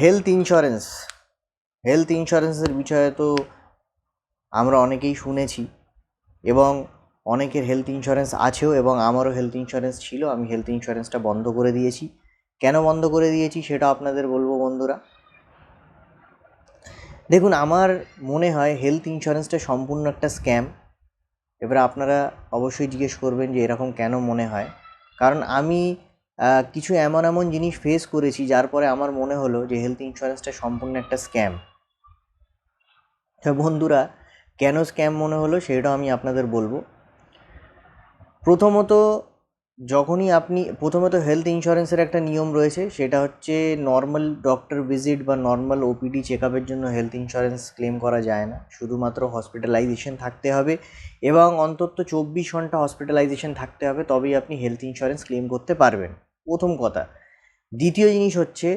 Health ইন্স্যুরেন্সের বিষয়ে তো আমরা অনেকেই শুনেছি এবং অনেকের হেলথ ইন্স্যুরেন্স আছেও, এবং আমারও হেলথ ইন্স্যুরেন্স ছিল। আমি হেলথ ইন্স্যুরেন্সটা বন্ধ করে দিয়েছি। কেন বন্ধ করে দিয়েছি সেটা আপনাদের বলবো বন্ধুরা। দেখুন, আমার মনে হয় হেলথ ইন্স্যুরেন্সটা সম্পূর্ণ একটা স্ক্যাম। এবার আপনারা অবশ্যই জিজ্ঞেস করবেন যে এরকম কেন মনে হয়। কারণ আমি কিছু এমন জিনিস ফেস করেছি যার পরে আমার মনে হলো যে হেলথ ইন্স্যুরেন্সটা সম্পূর্ণ একটা স্ক্যাম। তো বন্ধুরা, কেন স্ক্যাম মনে হলো সেটাও আমি আপনাদের বলবো। প্রথমত হেলথ ইন্স্যুরেন্সের একটা নিয়ম রয়েছে, সেটা হচ্ছে নর্মাল ডক্টর ভিজিট বা নর্মাল ওপিডি চেক আপের জন্য হেলথ ইন্স্যুরেন্স ক্লেম করা যায় না। শুধুমাত্র হসপিটালাইজেশন থাকতে হবে এবং অন্তত 24 ঘন্টা হসপিটালাইজেশন থাকতে হবে, তবেই আপনি হেলথ ইন্স্যুরেন্স ক্লেম করতে পারবেন, প্রথম কথা। দ্বিতীয় জিনিস হচ্ছে,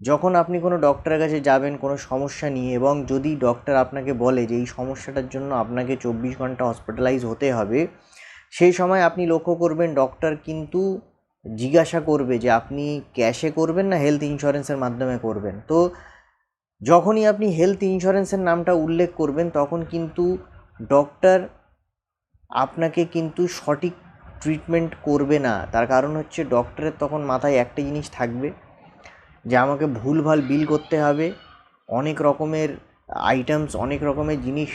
যখন আপনি কোনো ডক্টরের কাছে যাবেন কোনো সমস্যা নিয়ে, এবং যদি ডক্টর আপনাকে বলে যে এই সমস্যাটার জন্য আপনাকে 24 ঘন্টা হসপিটালাইজ হতে হবে, সেই সময় আপনি লক্ষ্য করবেন ডক্টর কিন্তু জিজ্ঞাসা করবে যে আপনি ক্যাশে করবেন না হেলথ ইন্স্যুরেন্সের মাধ্যমে করবেন। তো যখনই আপনি হেলথ ইন্স্যুরেন্সের নামটা উল্লেখ করবেন তখন কিন্তু ডক্টর আপনাকে কিন্তু সঠিক ট্রিটমেন্ট করবে না। তার কারণ হচ্ছে ডক্টরের তখন মাথায় একটা জিনিস থাকবে যে আমাকে ভুলভাল বিল করতে হবে, অনেক রকমের আইটেমস, অনেক রকমের জিনিস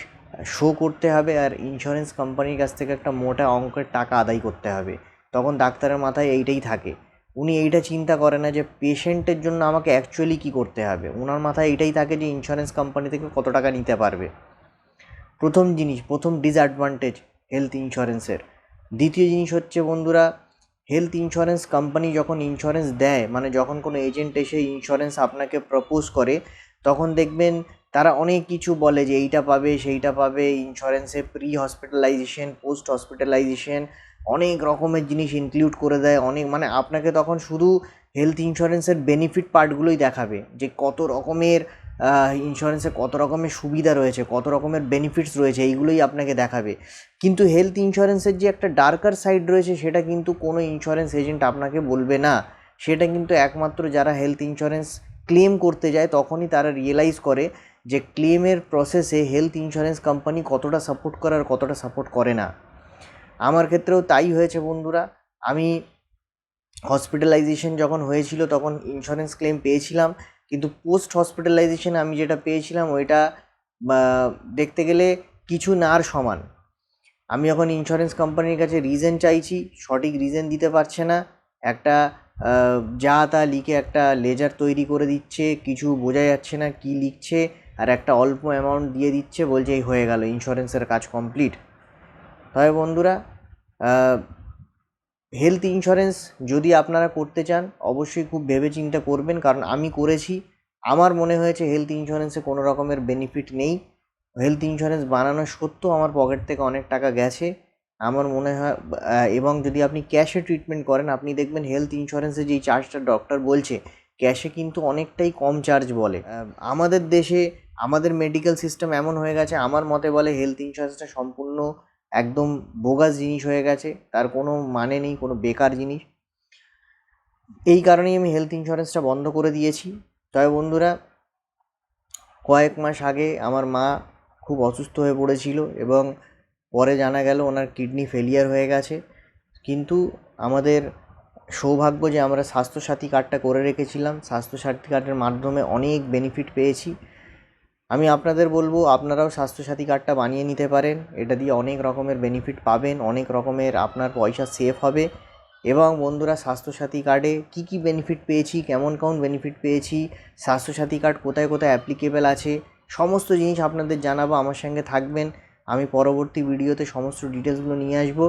শো করতে হবে, আর ইন্স্যুরেন্স কোম্পানির কাছ থেকে একটা মোটা অঙ্কের টাকা আদায় করতে হবে। তখন ডাক্তারের মাথায় এইটাই থাকে। উনি এইটা চিন্তা করে না যে পেশেন্টের জন্য আমাকে অ্যাকচুয়ালি কী করতে হবে। ওনার মাথায় এইটাই থাকে যে ইন্স্যুরেন্স কোম্পানি থেকে কত টাকা নিতে পারবে। প্রথম ডিসঅ্যাডভান্টেজ হেলথ ইন্স্যুরেন্সের। দ্বিতীয় জিনিস হচ্ছে বন্ধুরা, হেলথ ইন্স্যুরেন্স কোম্পানি যখন ইন্স্যুরেন্স দেয়, মানে যখন কোনো এজেন্ট এসে ইন্স্যুরেন্স আপনাকে প্রপোজ করে, তখন দেখবেন তারা অনেক কিছু বলে যে এইটা পাবে সেইটা পাবে, ইন্স্যুরেন্সে প্রি হসপিটালাইজেশন, পোস্ট হসপিটালাইজেশন, অনেক রকমের জিনিস ইনক্লুড করে দেয়। মানে আপনাকে তখন শুধু হেলথ ইন্স্যুরেন্সের বেনিফিট পার্টগুলোই দেখাবে, যে কত রকমের ইন্স্যুরেন্সে কত রকমের সুবিধা রয়েছে, কত রকমের বেনিফিটস রয়েছে, এইগুলোই আপনাকে দেখাবে। কিন্তু হেলথ ইন্স্যুরেন্সের যে একটা ডার্কার সাইড রয়েছে সেটা কিন্তু কোনো ইন্স্যুরেন্স এজেন্ট আপনাকে বলবে না। সেটা কিন্তু একমাত্র যারা হেলথ ইন্স্যুরেন্স ক্লেম করতে যায় তখনই তারা রিয়েলাইজ করে যে ক্লেমের প্রসেসে হেলথ ইন্স্যুরেন্স কোম্পানি কতটা সাপোর্ট করে আর কতটা সাপোর্ট করে না। আমার ক্ষেত্রেও তাই হয়েছে বন্ধুরা। আমি হসপিটালাইজেশন যখন হয়েছিল তখন ইন্স্যুরেন্স ক্লেম পেয়েছিলাম, কিন্তু পোস্ট হসপিটালাইজেশন আমি যেটা পেয়েছিলাম ওইটা দেখতে গেলে কিছু নার সমান। আমি যখন ইন্স্যুরেন্স কোম্পানির কাছে রিজন চাইছি, সঠিক রিজন দিতে পারছে না, একটা যা তা লিখে একটা লেজার তৈরি করে দিচ্ছে, কিছু বোঝা যাচ্ছে না কি লিখছে, আর একটা অল্প অ্যামাউন্ট দিয়ে দিচ্ছে, বলছে এই হয়ে গেল, ইন্স্যুরেন্সের কাজ কমপ্লিট। তবে বন্ধুরা, হেলথ ইন্স্যুরেন্স যদি আপনারা করতে চান অবশ্যই খুব ভেবে চিন্তা করবেন, কারণ আমি করেছি। আমার মনে হয়েছে হেলথ ইন্স্যুরেন্সে কোনো রকমের বেনিফিট নেই। হেলথ ইন্স্যুরেন্স বানানো সত্ত্বেও আমার পকেট থেকে অনেক টাকা গেছে আমার মনে হয়। এবং যদি আপনি ক্যাশে ট্রিটমেন্ট করেন, আপনি দেখবেন হেলথ ইন্স্যুরেন্সে যেই চার্জটা ডক্টর বলছে, ক্যাশে কিন্তু অনেকটাই কম চার্জ বলে। আমাদের দেশে আমাদের মেডিকেল সিস্টেম এমন হয়ে গেছে, আমার মতে বলে হেলথ ইন্স্যুরেন্সটা সম্পূর্ণ একদম বোগাস জিনিস হয়ে গেছে, তার কোনো মানে নেই, কোনো বেকার জিনিস। এই কারণেই আমি হেলথ ইন্স্যুরেন্সটা বন্ধ করে দিয়েছি। তবে বন্ধুরা, কয়েক মাস আগে আমার মা খুব অসুস্থ হয়ে পড়েছিল এবং পরে জানা গেল ওনার কিডনি ফেলিয়ার হয়ে গেছে। কিন্তু আমাদের সৌভাগ্য যে আমরা স্বাস্থ্যসাথী কার্ডটা করে রেখেছিলাম, স্বাস্থ্যসাথী কার্ডের মাধ্যমে অনেক বেনিফিট পেয়েছি। আমি আপনাদের বলবো আপনারাও স্বাস্থ্যসাথী কার্ডটা বানিয়ে নিতে পারেন। এটা দিয়ে অনেক রকমের বেনিফিট পাবেন, অনেক রকমের আপনার পয়সা সেভ হবে। এবং বন্ধুরা, স্বাস্থ্যসাথী কার্ডে কী কী বেনিফিট পেয়েছি, কেমন বেনিফিট পেয়েছি, স্বাস্থ্যসাথী কার্ড কোথায় কোথায় অ্যাপ্লিকেবল আছে, সমস্ত জিনিস আপনাদের জানাবো। আমার সঙ্গে থাকবেন, আমি পরবর্তী ভিডিওতে সমস্ত ডিটেলসগুলো নিয়ে আসবো।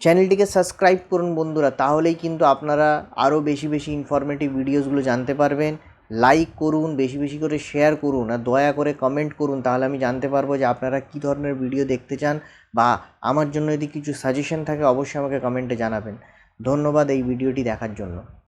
চ্যানেলটিকে সাবস্ক্রাইব করুন বন্ধুরা, তাহলেই কিন্তু আপনারা আরও বেশি বেশি ইনফরমেটিভ ভিডিওসগুলো জানতে পারবেন। লাইক করুন, বেশি বেশি করে শেয়ার করুন, আর দয়া করে কমেন্ট করুন, তাহলে আমি জানতে পারবো যে আপনারা কী ধরনের ভিডিও দেখতে চান, বা আমার জন্য যদি কিছু সাজেশন থাকে অবশ্যই আমাকে কমেন্টে জানাবেন। ধন্যবাদ এই ভিডিওটি দেখার জন্য।